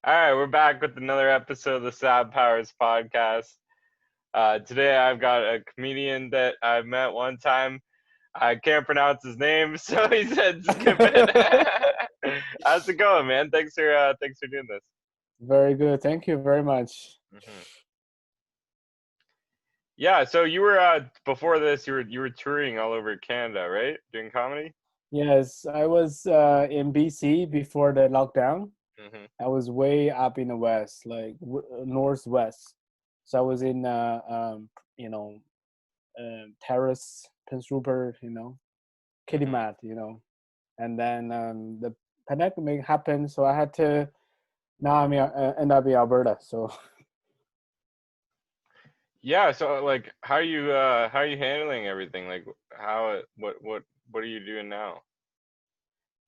All right, we're back with another episode of the Sad Powers podcast. Today I've got a comedian that I met one time. I can't pronounce his name, so he said skip it. How's it going, man? Thanks for doing this. Very good. Thank you very much. Mm-hmm. Yeah, so you were before this, you were touring all over Canada, right? Doing comedy? Yes, I was in BC before the lockdown. Mm-hmm. I was way up in the west, like northwest. So I was in, Terrace, Prince Rupert, Kitimat, and then the pandemic happened, so I had to. Now I'm end up in Alberta. So Yeah, so like how are you handling everything? Like what are you doing now?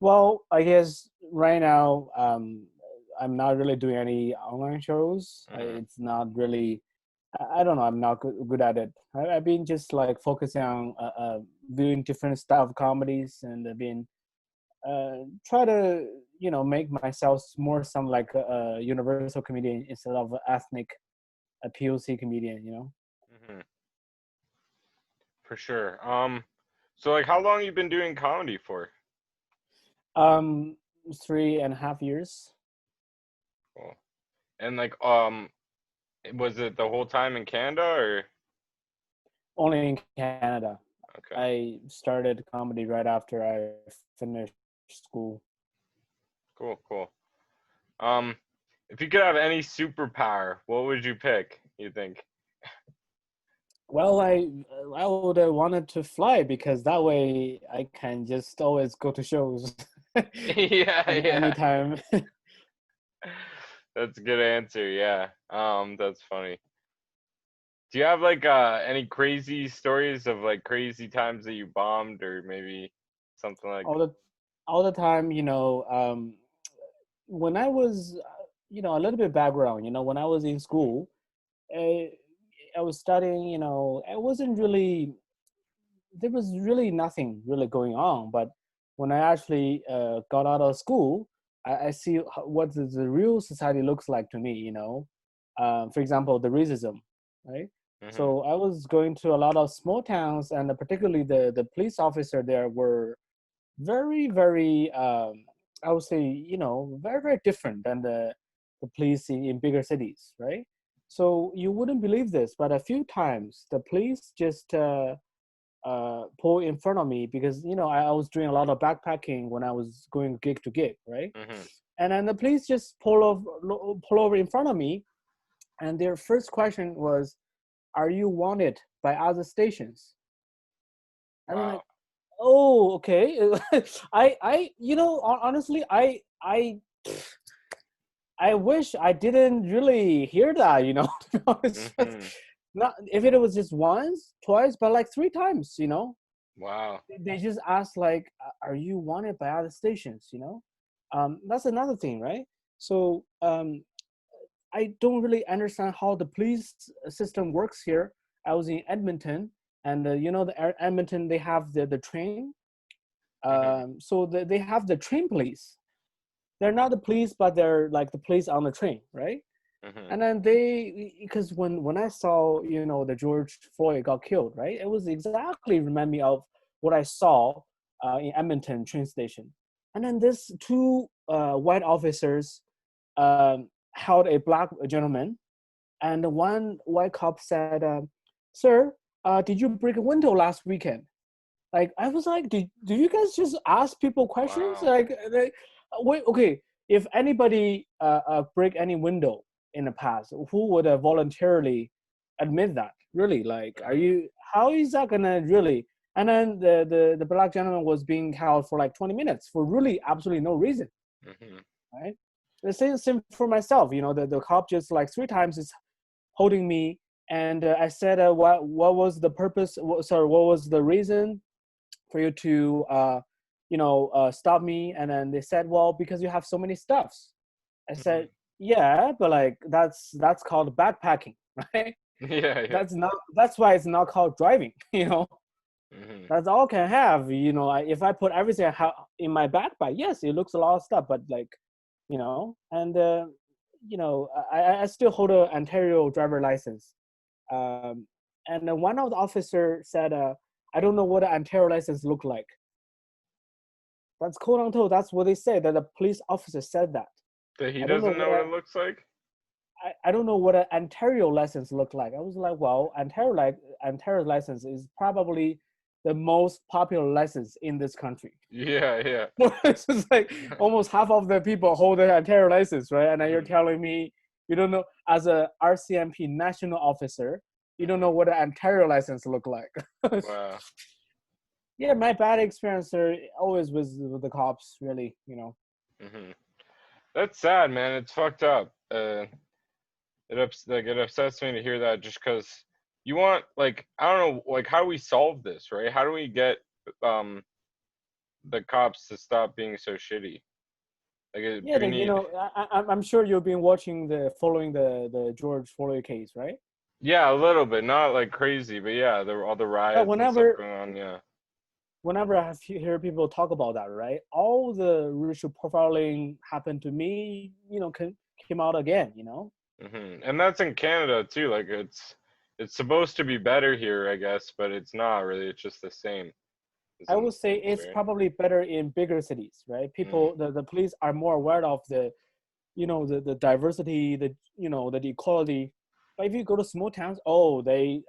well, I guess right now I'm not really doing any online shows. Mm-hmm. It's not really. I don't know. I'm not good at it. I've been just like focusing on doing different style of comedies, and I've been try to make myself more some like a universal comedian instead of ethnic a POC comedian. Mm-hmm. For sure. So like how long you been doing comedy for? Um, 3.5 years. Cool. And like was it the whole time in Canada or? Only in Canada. Okay. I started comedy right after I finished school. Cool. If you could have any superpower, what would you pick, you think? Well, I would have wanted to fly because that way I can just always go to shows Yeah. anytime. That's a good answer, yeah. That's funny. Do you have like any crazy stories of like crazy times that you bombed or maybe something like? all the time, when I was, a little bit background, when I was in school, I, I was studying, it wasn't really, there was really nothing really going on. But when I actually got out of school, I see what the real society looks like to me, for example, the racism, right? Mm-hmm. So I was going to a lot of small towns, and particularly the police officer there were very, very, I would say, very, very different than the police in bigger cities, right? So you wouldn't believe this, but a few times the police just pull in front of me because, I was doing a lot of backpacking when I was going gig to gig, right? Mm-hmm. And then the police just pull over in front of me, and their first question was, "Are you wanted by other stations?" And I'm like, Wow. "Oh, okay." Honestly, I wish I didn't really hear that. It's just Mm-hmm. not if it was just once, twice, but like 3 times. Wow. They just ask like, "Are you wanted by other stations?" That's another thing, right? So I don't really understand how the police system works here. I was in Edmonton, and Edmonton, they have the train. Mm-hmm. So they have the train police. They're not the police, but they're like the police on the train, right? Mm-hmm. And then because when I saw the George Floyd got killed, right? It was exactly remind me of what I saw in Edmonton train station. And then this two white officers held a black gentleman, and one white cop said, "Sir, did you break a window last weekend?" Like I was like, do you guys just ask people questions? Wow. Like, wait, okay, if anybody break any window in the past, who would voluntarily admit that? Really, like, Mm-hmm. how is that gonna really? And then the black gentleman was being held for like 20 minutes for really absolutely no reason, Mm-hmm. right? The same for myself. The cop just like 3 times is holding me, and I said, what was the purpose? Sorry, what was the reason for you to stop me? And then they said, well, because you have so many stuffs. I Mm-hmm. said, yeah, but like that's called backpacking, right? Yeah. That's why it's not called driving. Mm-hmm. That's all I can have. If I put everything in my backpack, yes, it looks a lot of stuff, but like, and I still hold an Ontario driver license. And then one of the officers said, I don't know what an Ontario license look like. That's quote unquote, that's what they said, that the police officer said that. That he I don't doesn't know what what it looks like? I don't know what an Ontario license look like. I was like, well, Ontario license is probably the most popular license in this country. Yeah, yeah. It's just like almost half of the people hold an Ontario license, right? And then you're telling me you don't know, as a RCMP national officer, you don't know what an Ontario license look like. Wow. Yeah, my bad experience are always with the cops, really, Mm-hmm. That's sad, man. It's fucked up. It upsets me to hear that, just because you want, like, I don't know, like, how do we solve this, right? How do we get the cops to stop being so shitty? Like, Yeah, do we need? I'm sure you've been following the George Floyd case, right? Yeah, a little bit, not like crazy, but yeah, all the But riots and stuff going on. Yeah. whenever I hear people talk about that, right? All the racial profiling happened to me, came out again, And that's in Canada too. Like, it's supposed to be better here, I guess, but it's not really. It's just the same as I in the would say States, it's right? probably better in bigger cities, right? Mm. People, the police are more aware of the diversity, the equality. But if you go to small towns, they're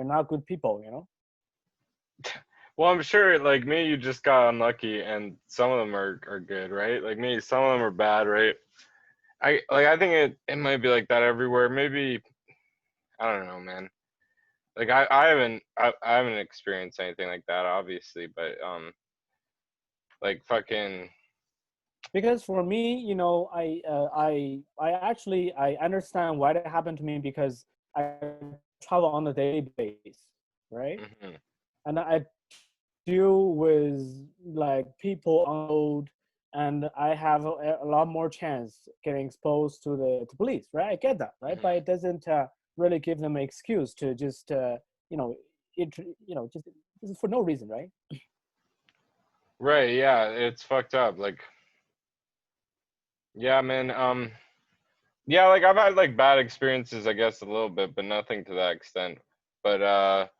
not good people. Well, I'm sure, like, maybe you just got unlucky, and some of them are good, right? Like, maybe some of them are bad, right? I think it might be like that everywhere. Maybe, I don't know, man. Like, I haven't experienced anything like that, obviously, but like, fucking. Because for me, I actually I understand why that happened to me, because I travel on a daily basis, right? Hmm. And I deal with like people on the road, and I have a lot more chance getting exposed to the police, right? I get that, right? But Hmm. it doesn't really give them an excuse to just you know just for no reason, right? Right, yeah, it's fucked up. Like, yeah, man. Yeah, like, I've had like bad experiences, I guess, a little bit, but nothing to that extent. But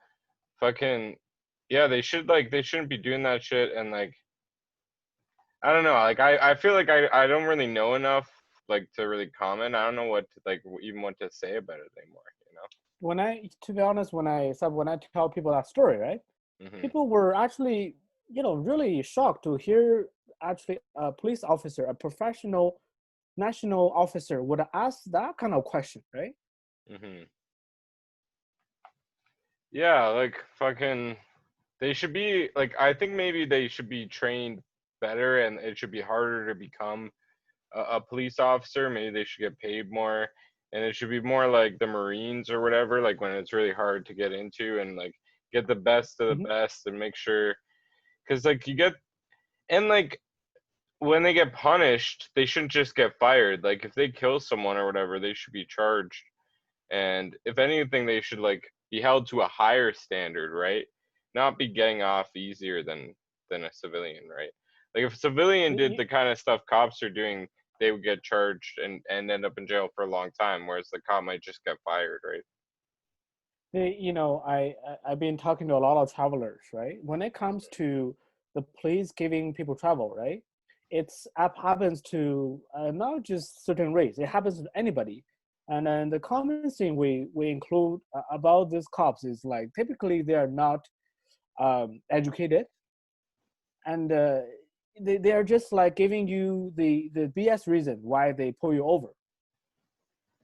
fucking, yeah, they shouldn't be doing that shit. And like, I don't know, like, I feel like I don't really know enough, like, to really comment. I don't know what to, like, even what to say about it anymore, To be honest, when I tell people that story, right? Hmm. People were actually, really shocked to hear actually a police officer, a professional national officer would ask that kind of question, right? Hmm. Yeah, like, fucking, they should be like, I think maybe they should be trained better, and it should be harder to become a police officer. Maybe they should get paid more, and it should be more like the Marines or whatever, like, when it's really hard to get into, and like, get the best of the Hmm. best, and make sure, because like, you get, and like, when they get punished, they shouldn't just get fired. Like, if they kill someone or whatever, they should be charged, and if anything, they should like be held to a higher standard, right? Not be getting off easier than a civilian, right? Like, if a civilian did the kind of stuff cops are doing, they would get charged and end up in jail for a long time, whereas the cop might just get fired, right? I've been talking to a lot of travelers, right? When it comes to the police giving people travel, right? Happens to not just certain race. It happens to anybody. And then the common thing we include about these cops is like typically they are not educated, and they are just like giving you the BS reason why they pull you over.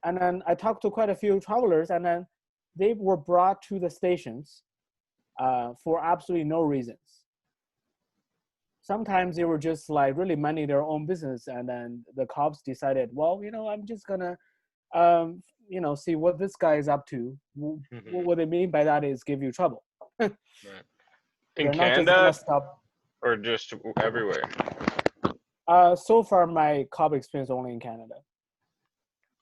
And then I talked to quite a few travelers, and then they were brought to the stations for absolutely no reasons. Sometimes they were just like really minding their own business, and then the cops decided, well, I'm just gonna, see what this guy is up to. Hmm. What they mean by that is give you trouble. Right. In They're not just gonna Canada, stop. or just everywhere? So far, my cop experience only in Canada.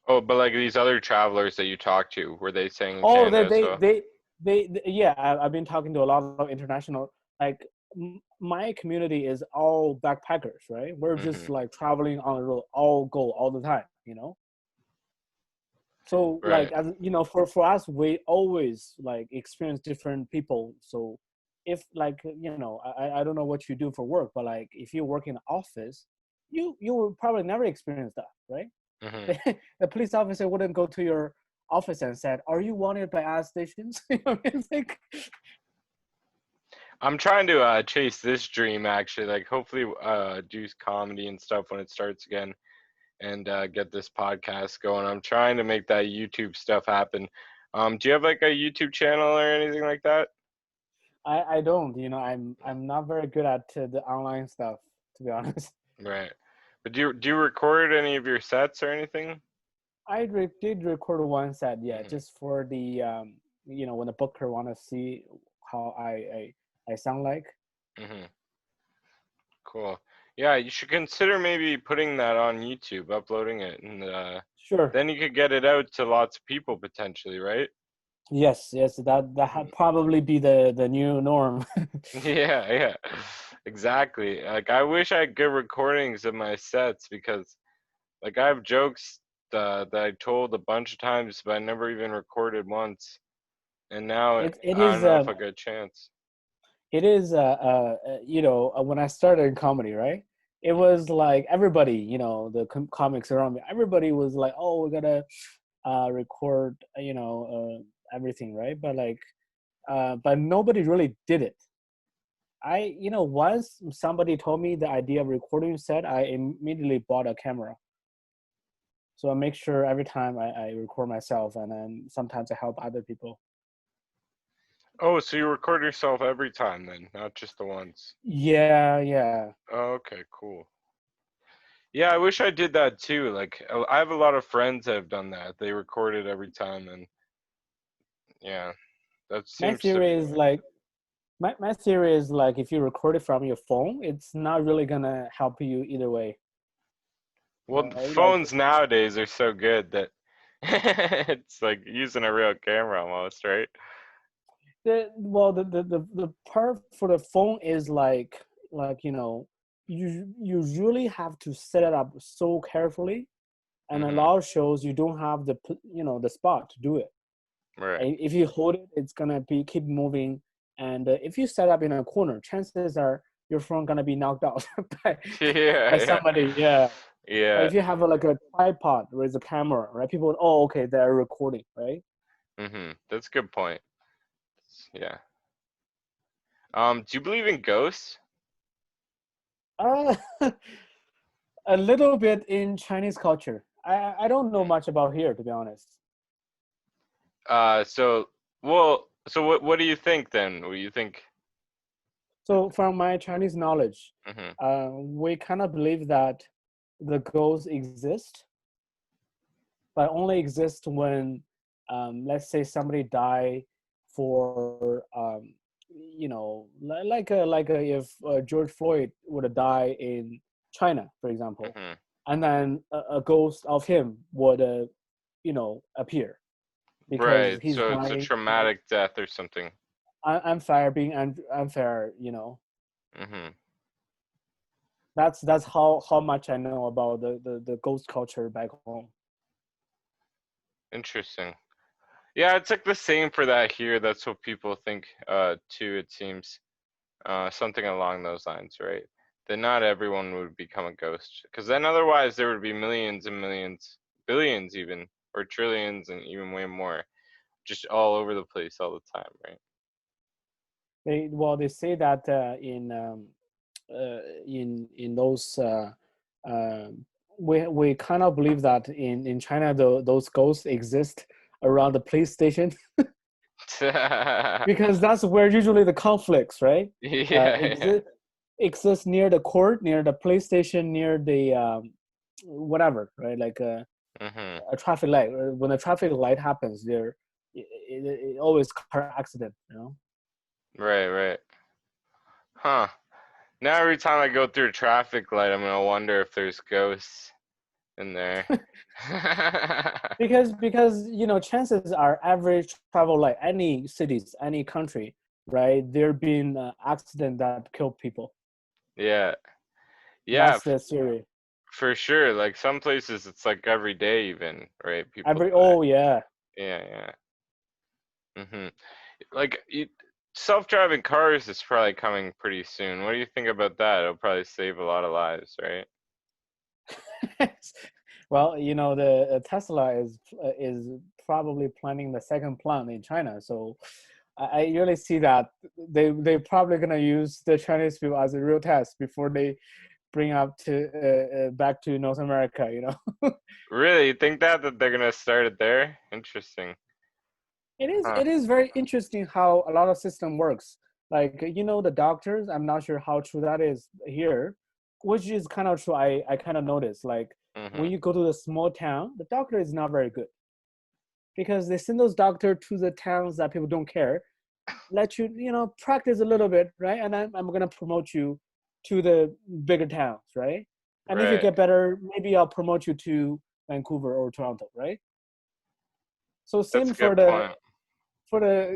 Oh, but like, these other travelers that you talked to, were they saying in Oh, Canada as well? yeah. I've been talking to a lot of international, like my community is all backpackers, right? We're just Mhm. like traveling on the road, all go all the time, you know. So like, Right. as you know, for us, we always like experience different people. So if like, you know, I don't know what you do for work, but like if you work in an office, you will probably never experience that, right? Mhm. The police officer wouldn't go to your office and said, "Are you wanted by our stations?" You know what I mean? It's like, I'm trying to chase this dream actually, like hopefully do comedy and stuff when it starts again, and get this podcast going. I'm trying to make that YouTube stuff happen. Do you have like a YouTube channel or anything like that? I don't, you know, I'm not very good at the online stuff, to be honest. Right. But do you record any of your sets or anything? Did record one set, yeah, Mhm. just for the you know, when the booker want to see how I sound like. Mhm. Cool. Yeah, you should consider maybe putting that on YouTube, uploading it, and Sure. then you could get it out to lots of people potentially, right? Yes, yes, that Mhm. probably be the new norm. Yeah, yeah, exactly. Like I wish I had good recordings of my sets because like I have jokes that I told a bunch of times, but I never even recorded once. And now It I don't is know if I get a chance. you know, when I started in comedy, right? It Mhm. was like everybody, you know, the comics around me, everybody was like, "Oh, we gotta record, you know, everything," right? But like, but nobody really did it. You know, once somebody told me the idea of recording set, I immediately bought a camera. So I make sure every time I record myself, and then sometimes I help other people. Oh, so you record yourself every time then, not just the once. Yeah, yeah. Oh, okay, cool. Yeah, I wish I did that too. Like I have a lot of friends that have done that. They record it every time, and yeah, that My seems to theory be the is way. like my theory is like if you record it from your phone, it's not really gonna help you either way, Well, the right? Like phones nowadays are so good that it's like using a real camera almost, right? the part for the phone is like, you know, you really have to set it up so carefully, and a Mhm. lot of shows you don't have you know, the spot to do it. Right. And if you hold it, it's gonna be keep moving, and if you set up in a corner, chances are your phone gonna be knocked out by Yeah, yeah. somebody. Yeah. But Yeah. if you have like a tripod with a camera, right? People, oh, okay, they're recording, right? Mhm. That's a good point. Yeah. Do you believe in ghosts? Uh, a little bit in Chinese culture. I don't know Mm. much about here, to be honest. So well, so what do you think then? What do you think? So from my Chinese knowledge, Mhm. we kind of believe that the ghosts exist, but only exist when, let's say, somebody die for, you know, if George Floyd would have died in China, for example, Mhm. and then a ghost of him would, you know, appear because Right. he's So it's a dying, like traumatic death or something. unfair, being unfair, you know. Mhm. That's how much I know about the ghost culture back home. Interesting. Yeah, it's like the same for that here. That's what people think too, it seems. Something along those lines, right? That not everyone would become a ghost, because then otherwise there would be millions and millions, billions even, or trillions and even way more, just all over the place all the time, right? They say that in those uh, we kind of believe that in China those ghosts exist around the police station because that's where usually the conflicts, right? Yeah, Exist near the court, near the police station, near the whatever, right? Like yeah. a traffic light. When a traffic light happens, it always car accident, you know. Right, right. Huh. Now every time I go through a traffic light, I'm gonna wonder if there's ghosts in there. Because you know, chances are average travel light, any cities, any country, right? There been accident that killed people. Yeah. Yeah, That's the theory. for sure. Like some places it's like every day even, right? People Every die. oh yeah, Yeah, yeah. Like self-driving cars is probably coming pretty soon. What do you think about that? It'll probably save a lot of lives, right? well, the Tesla is probably planning the second plant in China. So I really see that they're probably gonna use the Chinese people as a real test before they bring up to back to North America. Really? You think that they're gonna start it there? Interesting. It is Huh. it is very interesting how a lot of system works. Like the doctors, I'm not sure how true that is here, which is kind of true. I kind of noticed like when Mhm. you go to the small town, the doctor is not very good because they send those doctor to the towns that people don't care, let you practice a little bit, right? And I'm gonna promote you to the bigger towns, right? And if you Right. get better, maybe I'll promote you to Vancouver or Toronto, right? So That's same a good for the point.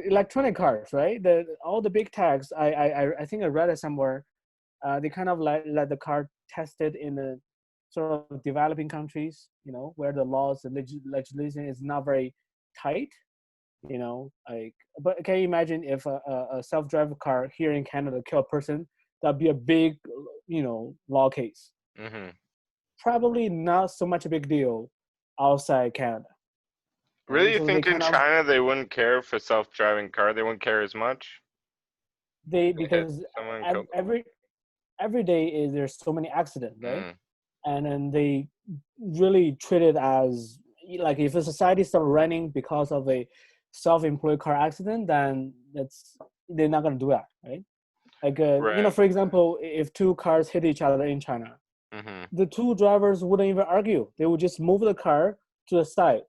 electronic cars, right? All the big tags. I think I read it somewhere. They kind of let the car tested in the sort of developing countries, where the laws and legislation is not very tight. Like, but can you imagine if a self-driving car here in Canada kill a person? That'd be a big, law case. Mhm. Probably not so much a big deal outside Canada, Really, right? you So they think in kind of China they wouldn't care for self-driving car? They wouldn't care as much? They hit because someone and killed them. every day is there's so many accidents, right? Mm. And then they really treat it as like if a society start running because of a self-employed car accident, then they're not gonna do that, right? Like Right. for example, if two cars hit each other in China, Mhm. the two drivers wouldn't even argue. They would just move the car to the side,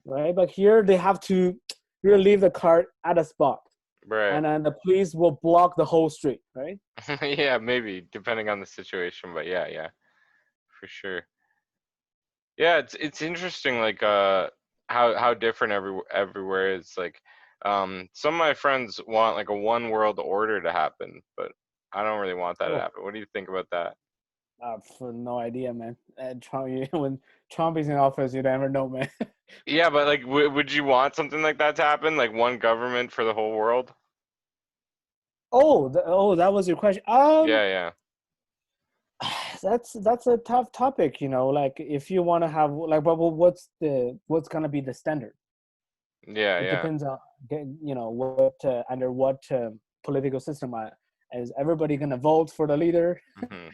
right? But here they have to really leave the car at a spot, Right. and then the police will block the whole street, right? Yeah, maybe depending on the situation, but yeah, yeah, for sure. Yeah, it's interesting like how different everywhere is like some of my friends want like a one world order to happen, but I don't really want that to Oh, happen. What do you think about that? for no idea, man. Trump, when Trump is in office, you never know, man. Yeah, but like would you want something like that to happen? Like one government for the whole world? That was your question. Yeah, yeah. That's a tough topic, Like if you want to have like, what's gonna be the standard? Yeah, It yeah. depends on what under what political system. Is everybody gonna vote for the leader? Hmm.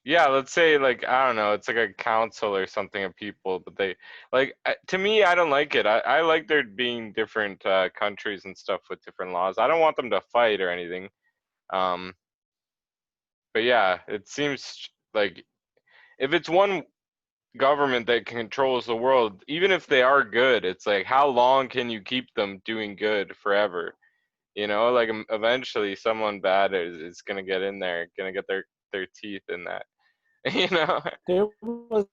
Yeah, let's say like I don't know, it's like a council or something of people, but they like to me I don't like it. I like there being different countries and stuff with different laws. I don't want them to fight or anything. Um, but yeah, it seems like if it's one government that controls the world, even if they are good, it's like how long can you keep them doing good forever? Like eventually someone bad is gonna get in there, gonna get their teeth in that. You know? There was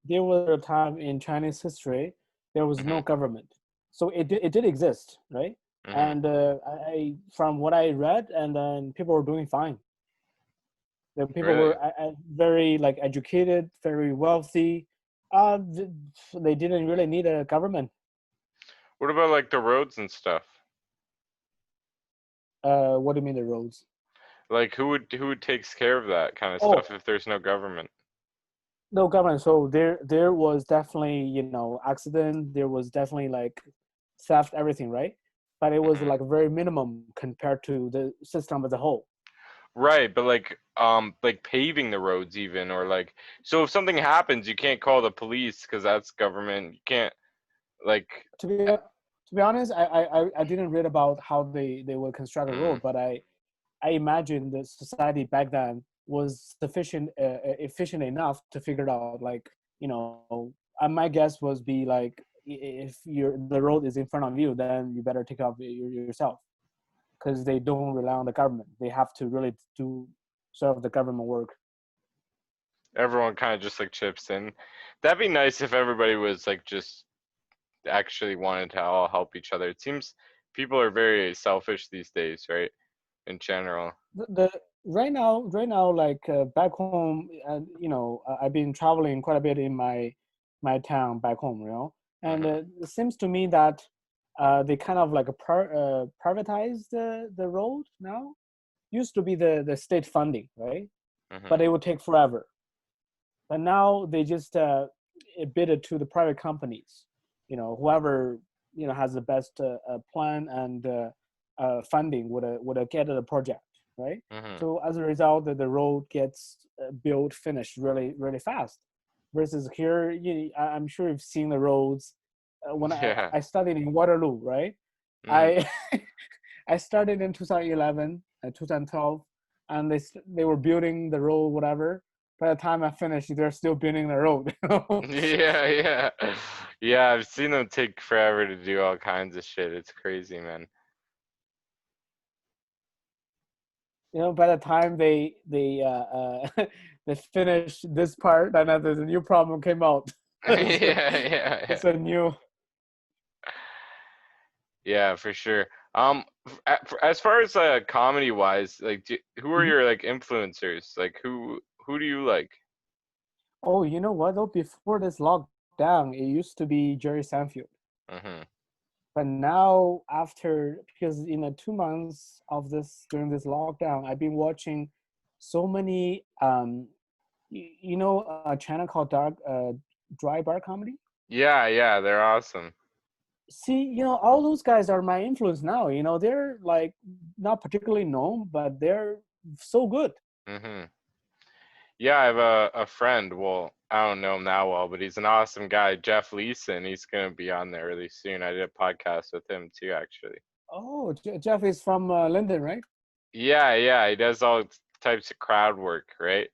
there was a time in Chinese history there was no Hmm. government, so it did exist, right? Hmm. And from what I read, and then people were doing fine. The people Really? were very like educated, very wealthy. They didn't really need a government. What about like the roads and stuff? What do you mean the roads? Like who takes care of that kind of Oh, stuff if there's no government? no government. So there was definitely accident. There was definitely like theft, everything, right? But it was Hmm. like very minimum compared to the system as a whole. Right, but like paving the roads even or like so if something happens, you can't call the police because that's government. You can't like To be honest, I didn't read about how they would construct a mm, road, but I imagine the society back then was sufficient efficient enough to figure it out. Like my guess was be like if the road is in front of you, then you better take off yourself because they don't rely on the government. They have to really do sort of the government work. everyone kind of just like chips in. That'd be nice if everybody was like just actually wanted to all help each other. It seems people are very selfish these days, right? In general. The right now, like back home, I've been traveling quite a bit in my town back home, and Mm-hmm. it seems to me that they kind of like privatize the road now. Used to be the state funding, right? But Mm-hmm. it would take forever. But now they just bid it to the private companies. Whoever has the best plan and funding would get the project, right? Mm-hmm. So as a result, the road gets built, finished really really fast. Versus here, I'm sure you've seen the roads. When Yeah. I studied in Waterloo, right? Mm-hmm. I I started in 2011 and 2012, and they were building the road, whatever. By the time I finished, they're still building the road. Yeah, yeah. Yeah, I've seen them take forever to do all kinds of shit. It's crazy, man. By the time they finished this part, and then the new problem came out. it's, Yeah, yeah, yeah. it's a new. Yeah, for sure. As far as comedy wise, like, who are Mhm. your like influencers? Like, who do you like? Oh, you know what though? Before this lockdown, it used to be Jerry Seinfeld. Mhm. But now, because in the 2 months of this during this lockdown, I've been watching so many. A channel called Dark Dry Bar Comedy. Yeah, yeah, they're awesome. See, all those guys are my influence now. They're like not particularly known, but they're so good. Mhm. Yeah, I have a friend. Well, I don't know him that well, but he's an awesome guy, Jeff Leeson. He's gonna be on there really soon. I did a podcast with him too, actually. Oh, Jeff is from London, right? Yeah, yeah, he does all types of crowd work, right?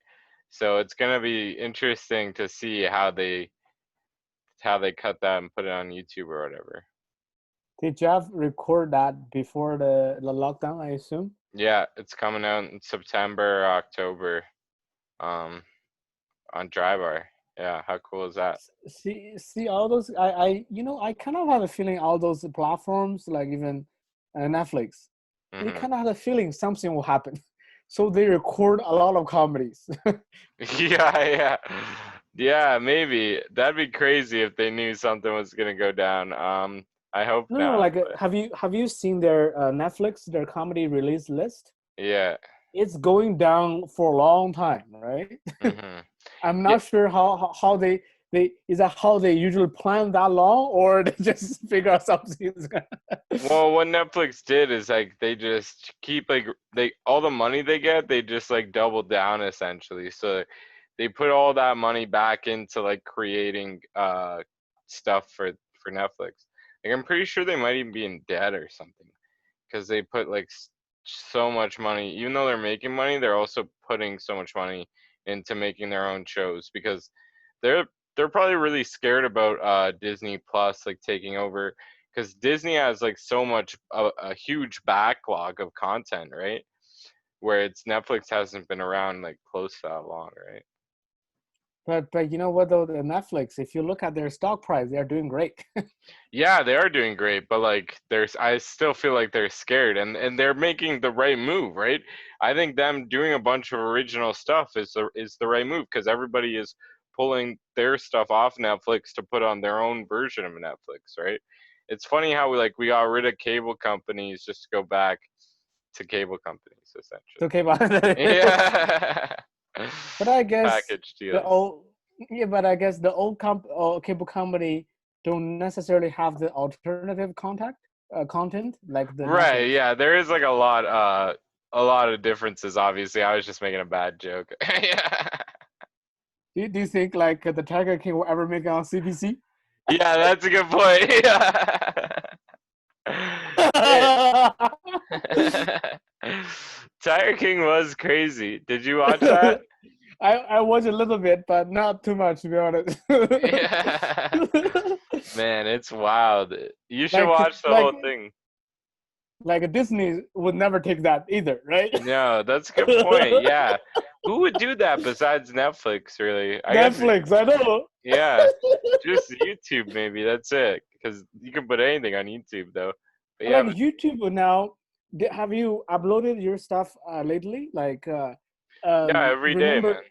So it's gonna be interesting to see how they cut that and put it on YouTube or whatever. Did Jeff record that before the lockdown, I assume? Yeah, it's coming out in September, October, um, on Drybar. Yeah, how cool is that? See all those. I kind of have a feeling all those platforms, like even Netflix, they Mhm. kind of have a feeling something will happen, so they record a lot of comedies. Yeah, yeah. Yeah, maybe. That'd be crazy if they knew something was gonna go down. I hope No, not, like but have you seen their Netflix, their comedy release list? yeah. It's going down for a long time, right? Mhm. I'm Yeah. not sure how they is that how they usually plan that long, or they just figure out something. Well, what Netflix did is like they just keep like they all the money they get, they just like double down essentially. So they put all that money back into like creating stuff for Netflix. Like I'm pretty sure they might even be in debt or something because they put like so much money. Even though they're making money, they're also putting so much money into making their own shows because they're they're probably really scared about Disney Plus like taking over because Disney has like so much a huge backlog of content, right? Where it's Netflix hasn't been around like close to that long, right? But you know what though, the Netflix, if you look at their stock price, they are doing great. Yeah, they are doing great, but like there's I still feel like they're scared and they're making the right move, right? I think them doing a bunch of original stuff is the right move because everybody is pulling their stuff off Netflix to put on their own version of Netflix, right? It's funny how we got rid of cable companies just to go back to cable companies It's essentially. okay, but Yeah. but I guess Package the deals. old yeah, but I guess the old cable company don't necessarily have the alternative content like the Right, Netflix. yeah, there is like a lot of differences obviously. I was just making a bad joke. Yeah. Do you think like the Tiger King will ever make it on CBC? Yeah, that's a good point. Yeah. Tiger King was crazy. Did you watch that? I watch a little bit, but not too much to be honest. Yeah. Man, it's wild. You should like watch the like whole thing. like Disney would never take that either, right? No, that's a good point. Yeah. Who would do that besides Netflix, really? I guess, Netflix, I know. yeah, just YouTube maybe. That's it. Because you can put anything on YouTube, though. But yeah, Like YouTube now, have you uploaded your stuff lately? Like, yeah, every day, remember? man.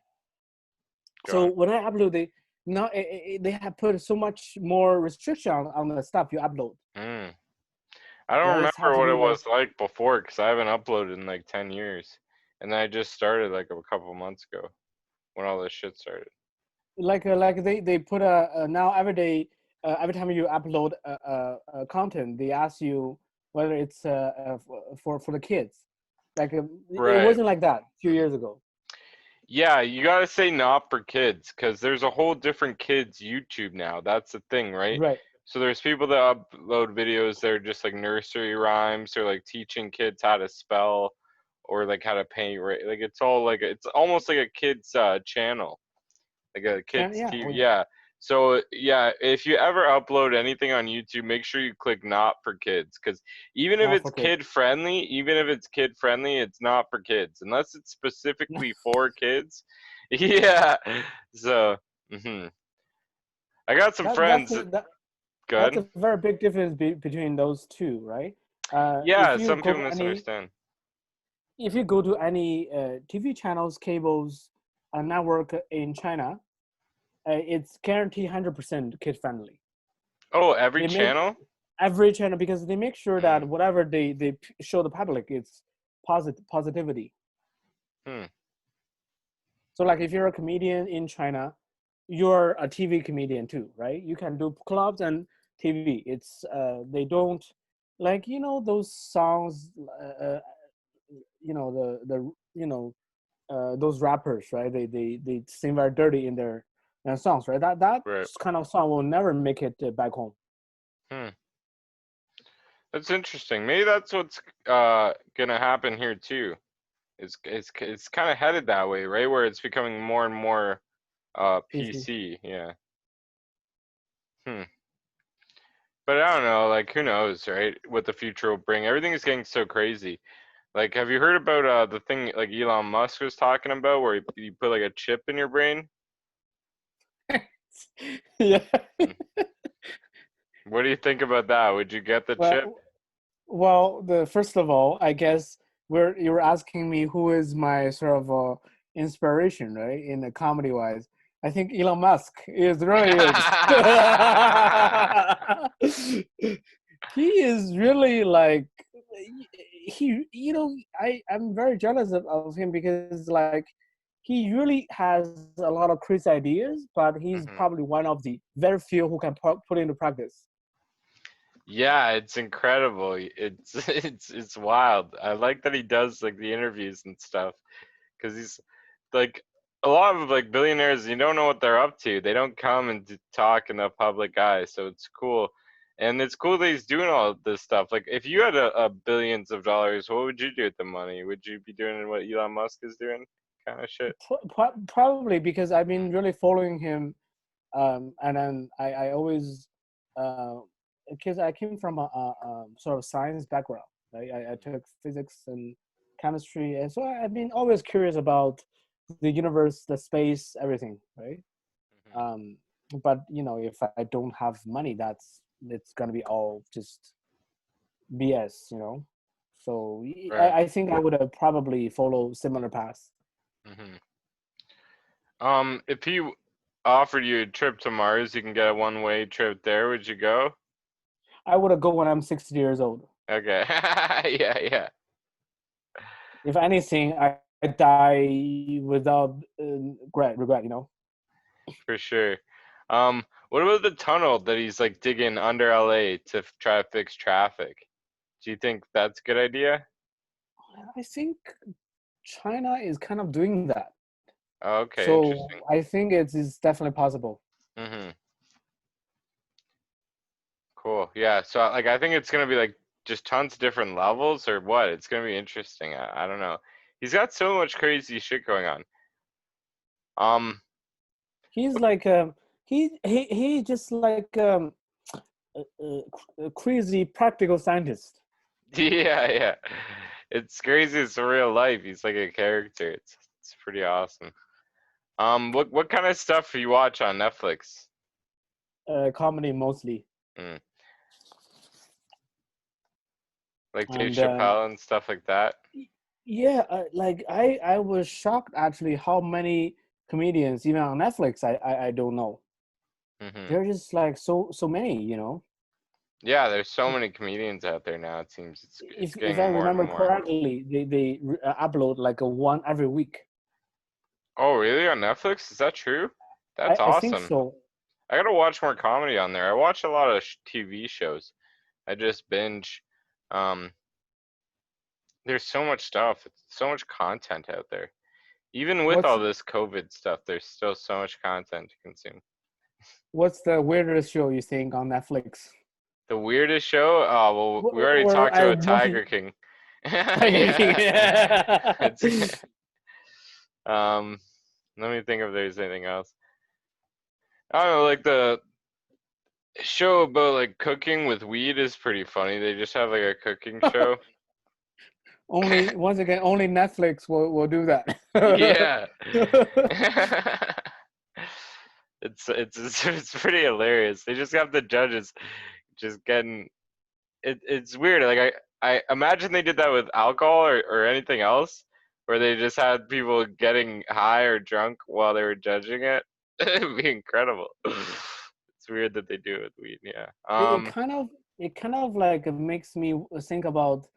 Go So on. when I upload it, now they have put so much more restriction on the stuff you upload. Mm. I don't Right? It's have remember to what be it like was like before because I haven't uploaded in like 10 years. And then I just started like a couple months ago when all this shit started. like they put a now every day every time you upload content, they ask you whether it's for the kids. Like it Right. wasn't like that a few years ago. Yeah, you gotta say not for kids, because there's a whole different kids YouTube now. That's the thing, right? Right. So there's people that upload videos that are just like nursery rhymes or like teaching kids how to spell or like how to paint, right? Like it's all like it's almost like a kids channel, like a kids Yeah. TV. Oh, Yeah. So yeah, if you ever upload anything on YouTube, make sure you click not for kids, because even if not it's for kids. kid friendly, it's not for kids unless it's specifically for kids. Yeah. So, I got some That's friends. that's Good. a very big difference between those two, right? Yeah, some people misunderstand. If you go to any TV channels, cables, network in China, it's guaranteed 100% kid friendly. Oh, every They make channel? every channel because they make sure Mm. that whatever they show the public, it's positivity. Hmm. So like if you're a comedian in China, you're a TV comedian too, right? You can do clubs and TV. It's they don't like those songs, those rappers, right? They sing very dirty in their songs, right? That Right. kind of song will never make it back home. Hmm. That's interesting. Maybe that's what's gonna happen here too. It's kind of headed that way, right? Where it's becoming more and more PC. PC. Yeah. Hmm. But I don't know, like who knows, right? What the future will bring. Everything is getting so crazy. Like, have you heard about the thing like Elon Musk was talking about, where you put like a chip in your brain? Yeah. Hmm. What do you think about that? Would you get the chip? Well, the first of all, I guess you're asking me who is my sort of inspiration, right? In the comedy wise, I think Elon Musk is really is. He is really like I'm very jealous of him because like he really has a lot of crazy ideas, but he's Hmm. probably one of the very few who can put into practice. Yeah, it's incredible. It's it's wild. I like that he does like the interviews and stuff because he's like a lot of like billionaires. You don't know what they're up to. They don't come and talk in the public eye, so it's cool. And it's cool that he's doing all this stuff. Like, if you had a billions of dollars, what would you do with the money? Would you be doing what Elon Musk is doing, kind of shit? Probably because I've been really following him, and then I always because I came from a sort of science background, right? I took physics and chemistry, and so I've been always curious about the universe, the space, everything, right? Hmm. Um, but if I don't have money, it's gonna be all just BS. So Right. I think I would have probably follow similar paths. Hmm. If he offered you a trip to Mars, you can get a one-way trip there. Would you go? I would have go when I'm 60 years old. Okay. Yeah, yeah, If anything, I die without regret. for sure. What about the tunnel that he's like digging under LA to try to fix traffic? Do you think that's a good idea? I think China is kind of doing that. Oh, okay, So interesting. I think it's definitely possible. Hmm. Cool. Yeah. So like, I think it's gonna be like just tons of different levels or what? It's gonna be interesting. I don't know. He's got so much crazy shit going on. Um. He's like he just like a crazy practical scientist. Yeah, yeah. It's crazy. It's real life. He's like a character. It's pretty awesome. What kind of stuff do you watch on Netflix? Comedy mostly. Mm. Like Dave And Chappelle and stuff like that. yeah, like I was shocked actually how many comedians even on Netflix I don't know. Hmm. They're just like so many, Yeah, there's so many comedians out there now. It seems it's If I getting more and remember more. correctly, they upload like a one every week. Oh, really? On Netflix? Is that true? That's I think awesome. so. I gotta watch more comedy on there. I watch a lot of TV shows. I just binge. Um, there's so much stuff. It's so much content out there. Even with What's all this COVID stuff, there's still so much content to consume. what's the weirdest show you think on Netflix? The weirdest show? Oh, well, we already Or talked I about watching Tiger King. Tiger King. Yeah. Yeah. It's, um, let me think if there's anything else. I don't know, like the show about like cooking with weed is pretty funny. They just have like a cooking show. Only once again, only Netflix will do that. Yeah. It's pretty hilarious. They just have the judges just getting it's weird. Like I imagine they did that with alcohol or anything else, where they just had people getting high or drunk while they were judging it. It'd be incredible. It's weird that they do it with weed. Yeah. it kind of like makes me think about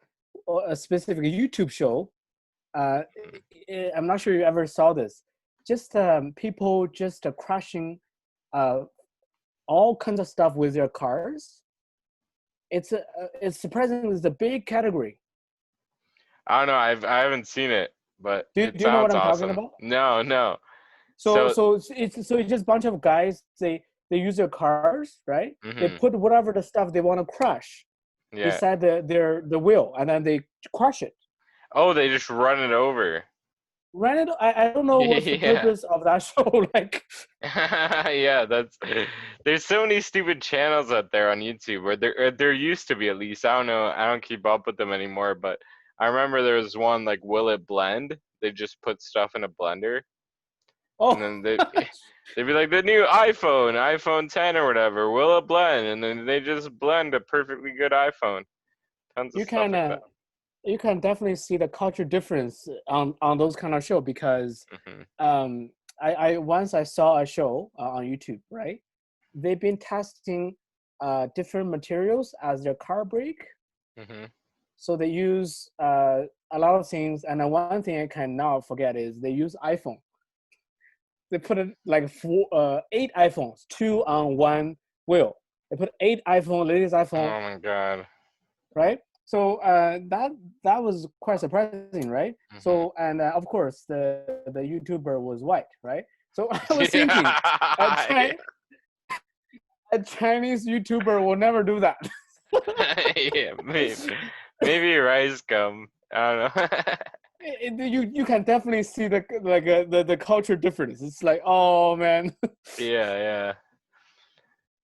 a specific YouTube show. Uh, I'm not sure you ever saw this. Just people just crashing uh, all kinds of stuff with their cars. It's surprisingly it's a big category. I don't know. I haven't seen it, but it Do you know what sounds I'm talking awesome. about? No, no. So So, so it's just a bunch of guys. They use their cars, right? They mhm, put whatever the stuff they want to crush yeah. beside the wheel, and then they crush it. Oh, they just run it over. Right? I don't know what's the Yeah. purpose of that show. Like, Yeah, there's so many stupid channels out there on YouTube where there used to be, at least. I don't know. I don't keep up with them anymore, but I remember there was one like Will It Blend? They just put stuff in a blender and oh, then they'd be like the new iPhone 10 or whatever, will it blend? And then they just blend a perfectly good iPhone. Tons of you stuff can like that. you can definitely see the culture difference on those kind of show because Mhm. um I once I saw a show on YouTube, right? They've been testing different materials as their car brake. Mhm. So they use a lot of things, and then one thing I cannot forget is they use iPhone. They put it like eight iPhones, two on one wheel. They put eight latest iPhone, Oh my god. right? So that was quite surprising, right? Mhm. So and of course the YouTuber was white, right? So I was thinking, a, Yeah. Chi- a Chinese YouTuber will never do that. Yeah, maybe rice gum. I don't know. You can definitely see the culture difference. It's like, oh man. Yeah, yeah.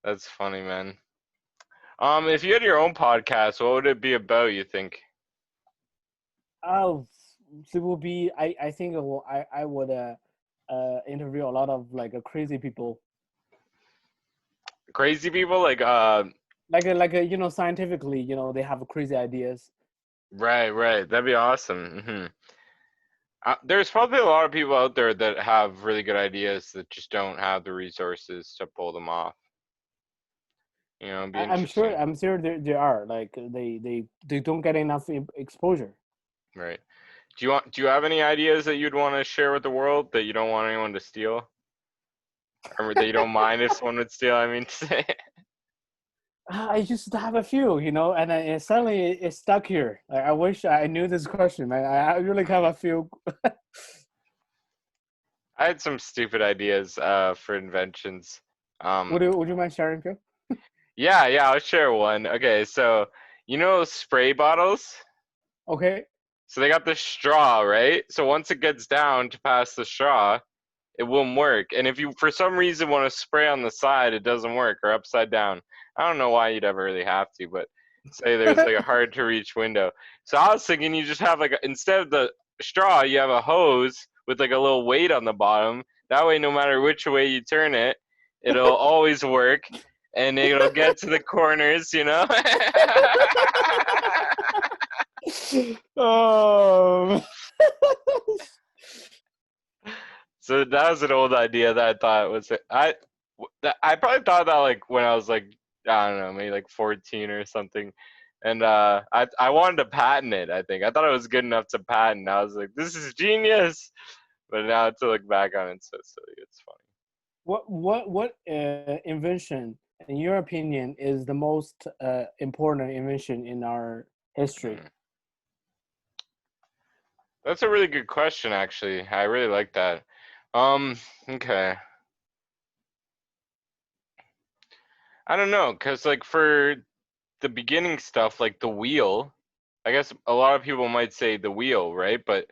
That's funny, man. If you had your own podcast, what would it be about, you think? Oh, it will be. I think I would interview a lot of like crazy people, Crazy people like scientifically, they have crazy ideas. right. That'd be awesome. There's probably a lot of people out there that have really good ideas that just don't have the resources to pull them off. It'd be I'm sure. interesting. I'm sure there are like they don't get enough exposure. Right. Do you have any ideas that you'd want to share with the world that you don't want anyone to steal? Or that you don't mind if someone would steal, I mean to say. I used to have a few, and then suddenly it's stuck here. I wish I knew this question. I really have a few. I had some stupid ideas for inventions. Um Would you mind sharing, Phil? yeah, I'll share one. Okay, so spray bottles? Okay. So they got the straw, right? So once it gets down to past the straw, it won't work. And if you, for some reason, want to spray on the side, it doesn't work, or upside down. I don't know why you'd ever really have to, but say there's like a hard to reach window. So I was thinking you just have instead of the straw, you have a hose with like a little weight on the bottom. That way, no matter which way you turn it, it'll always work, and it'll get to the corners. Oh. So that was an old idea that I thought was I probably thought that like when I was like I don't know maybe like 14 or something, and I wanted to patent it. I think I thought it was good enough to patent. I was like, this is genius. But now to look back on it, it's so silly. It's funny. What invention, in your opinion, is the most important invention in our history? Mm. That's a really good question, actually. I really like that. Okay. I don't know, cause like for the beginning stuff, like the wheel, I guess a lot of people might say the wheel, right? But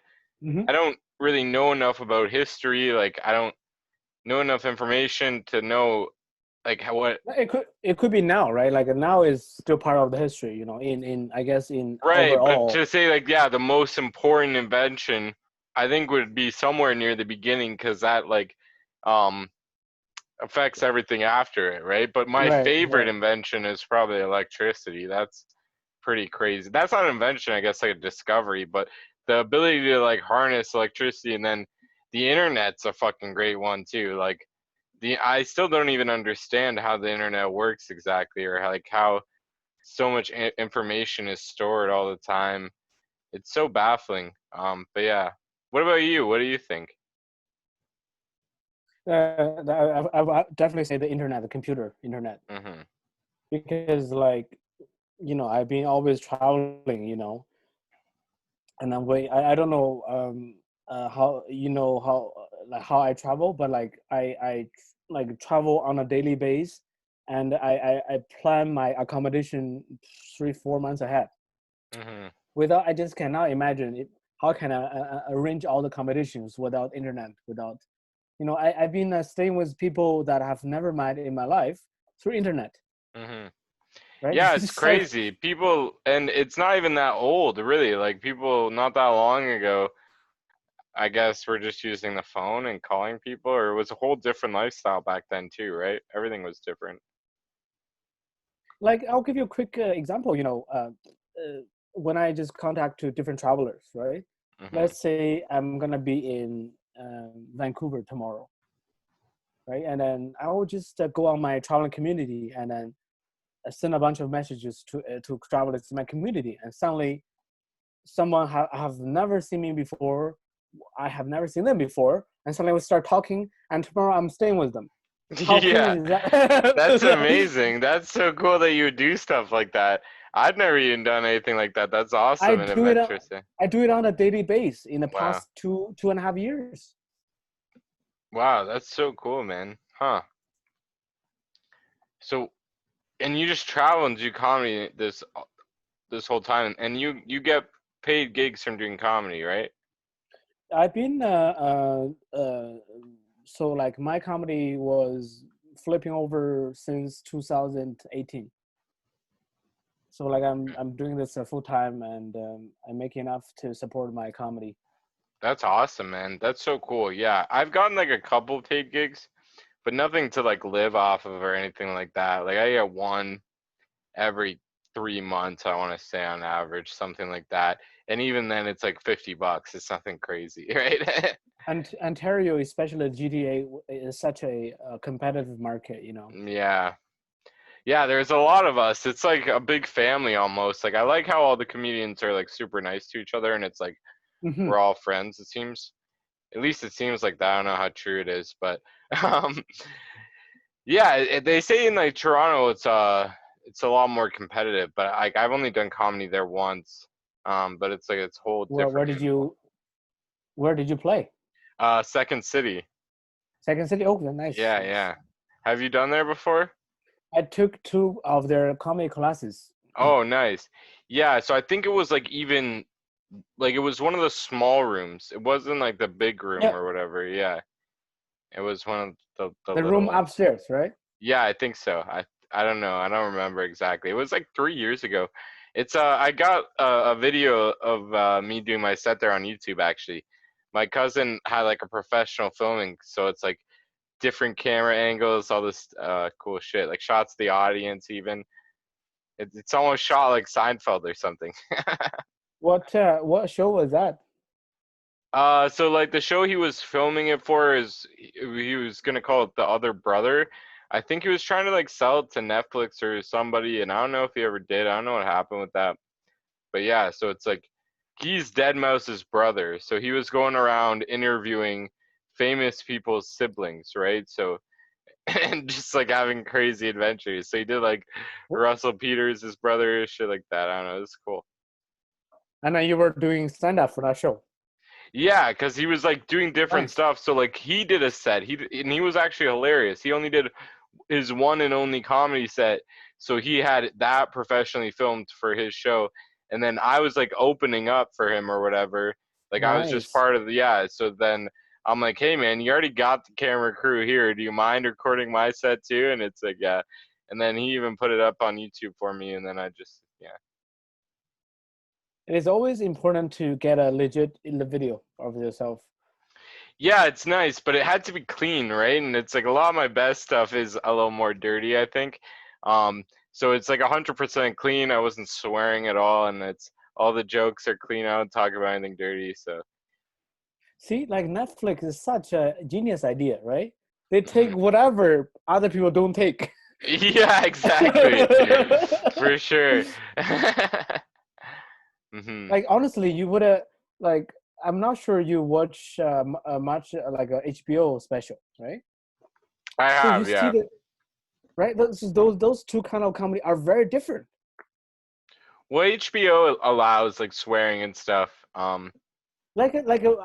Mm-hmm. I don't really know enough about history. Like I don't know enough information to know like how what It could be now, right? Like now is still part of the history, in I guess in right, but overall. to say like yeah, the most important invention I think would be somewhere near the beginning because that like um affects everything after it, right? But my Right, favorite right. invention is probably electricity. That's pretty crazy. That's not an invention, I guess, like a discovery, but the ability to like harness electricity and then the internet's a fucking great one too. Like the I still don't even understand how the internet works exactly or like how so much information is stored all the time. It's so baffling. But yeah. What about you? What do you think? I definitely say the internet, the computer internet, Mhm. because like I've been always traveling, and I don't know how like how I travel, but like I like travel on a daily basis, and I plan my accommodation 3-4 months ahead. Mhm. Without, I just cannot imagine it. How can I arrange all the accommodations without internet? Without, I've been staying with people that I have never met in my life through internet, Mhm. right? Yeah, it's It's like, crazy. People, and it's not even that old, really. Like people not that long ago, I guess were just using the phone and calling people, or it was a whole different lifestyle back then too, right? Everything was different. I'll give you a quick example. When I just contact to different travelers, right? Mhm. Let's say I'm gonna be in Vancouver tomorrow, right? And then I will just go on my traveling community and then send a bunch of messages to travelers in my community, and suddenly someone have never seen me before, I have never seen them before, and suddenly we start talking, and tomorrow I'm staying with them. How cool Yeah, is that's that? amazing. That's so cool that you would do stuff like that. I've never even done anything like that. That's I awesome and do it. adventurous. I do it on a daily basis in the Wow. past two and a half years. Wow, that's so cool, man. Huh. So, and you just travel and do comedy this whole time, and you get paid gigs from doing comedy, right? I've been so like my comedy was flipping over since 2018. So like I'm doing this full time, and I'm making enough to support my comedy. That's awesome, man. That's so cool. Yeah, I've gotten like a couple paid gigs, but nothing to like live off of or anything like that. Like I get one every 3 months, I want to say on average, something like that. And even then, it's like $50. It's nothing crazy, right? And Ontario, especially GTA, is such a competitive market. Yeah. Yeah, there's a lot of us. It's like a big family almost. Like I like how all the comedians are like super nice to each other and it's like Hmm. we're all friends, it seems. At least it seems like that. I don't know how true it is, but um yeah, they say in like Toronto it's a lot more competitive, but like I've only done comedy there once. But it's like it's a whole Where different where did animal. you where did you play? Second City. Second City, Oakland. Nice, Yeah, nice. yeah. Have you done there before? I took two of their comedy classes. Oh, nice. Yeah, so I think it was like even like it was one of the small rooms. It wasn't like the big room Yeah, or whatever. Yeah. It was one of the the little room ones. upstairs, right? Yeah, I think so. I don't know. I don't remember exactly. It was like 3 years ago. It's I got a video of me doing my set there on YouTube actually. My cousin had like a professional filming, so it's like different camera angles, all this cool shit, like shots of the audience even. It's almost shot like Seinfeld or something. What show was that? So like the show he was filming it for is he was gonna call it The Other Brother. I think he was trying to like sell it to Netflix or somebody, and I don't know if he ever did. I don't know what happened with that. But yeah, so it's like he's Deadmau5's brother. So he was going around interviewing famous people's siblings, right? So and just like having crazy adventures. So he did like Russell Peters, his brother, shit like that. I don't know. It's cool. And then you were doing stand up for that show. Yeah, because he was like doing different Nice. stuff. So like he did a set. And he was actually hilarious. He only did his one and only comedy set. So he had that professionally filmed for his show. And then I was like opening up for him or whatever. Like I was just Nice. part of the yeah. So then I'm like, hey man, you already got the camera crew here. Do you mind recording my set too? And it's like, yeah. And then he even put it up on YouTube for me. And then I just yeah. It is always important to get a legit video of yourself. Yeah, it's nice, but it had to be clean, right? And it's like a lot of my best stuff is a little more dirty, I think. So it's like 100% clean. I wasn't swearing at all, and it's all the jokes are clean. I don't talk about anything dirty. So See, like Netflix is such a genius idea, right? They take mhm. whatever other people don't take. Yeah, exactly, for sure. Like honestly, you would have like I'm not sure you watch much like a HBO special, right? I So you have, see yeah. the right those two kind of comedy are very different. Well, HBO allows like swearing and stuff. I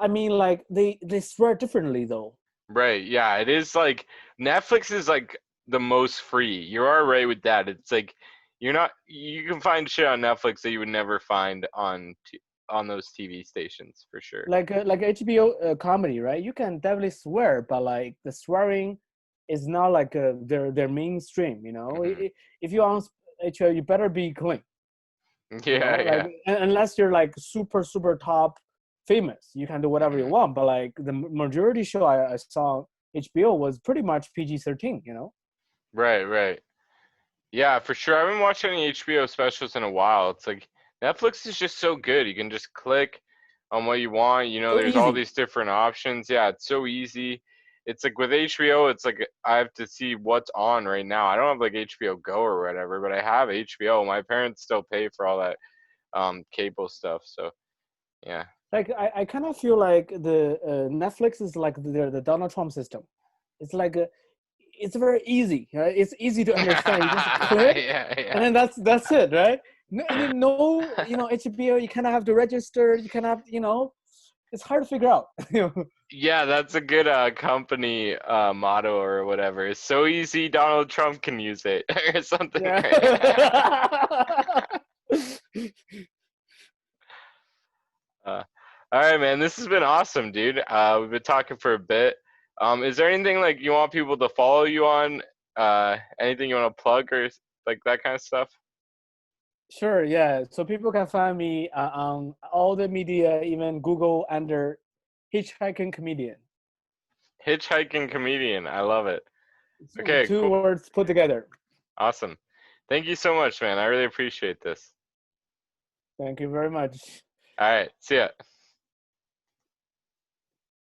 mean like they swear differently though. Right. Yeah, it is like Netflix is like the most free. You are right with that. It's like you're not you can find shit on Netflix that you would never find on those TV stations for sure. Like HBO comedy, right? You can definitely swear, but like the swearing is not like their mainstream. You know, Hmm. if you on HBO, you better be clean. You know, Yeah, like yeah. unless you're like super top famous, you can do whatever you Hmm. want. But like the majority show I saw HBO was pretty much PG-13. You know, Right, right. Yeah, for sure. I haven't watched any HBO specials in a while. It's like Netflix is just so good. You can just click on what you want. You know, so there's all easy. these different options. Yeah, it's so easy. It's like with HBO, it's like I have to see what's on right now. I don't have like HBO Go or whatever, but I have HBO. My parents still pay for all that cable stuff. So yeah. Like I kind of feel like the Netflix is like the Donald Trump system. It's like it's very easy. Right? It's easy to understand. You just click, Yeah, and yeah. then that's it, right? No, and then no, you know, HBO. You kind of have to register. You kind of, you know, it's hard to figure out. You know? Yeah, that's a good company motto or whatever. It's so easy, Donald Trump can use it or something. Yeah. uh, all right, man. This has been awesome, dude. We've been talking for a bit. Is there anything like you want people to follow you on? Anything you want to plug or like that kind of stuff? Sure. Yeah. So people can find me on all the media, even Google, under hitchhiking comedian. Hitchhiking comedian. I love it. So Okay, two cool. words put together. Awesome. Thank you so much, man. I really appreciate this. Thank you very much. All right. See ya.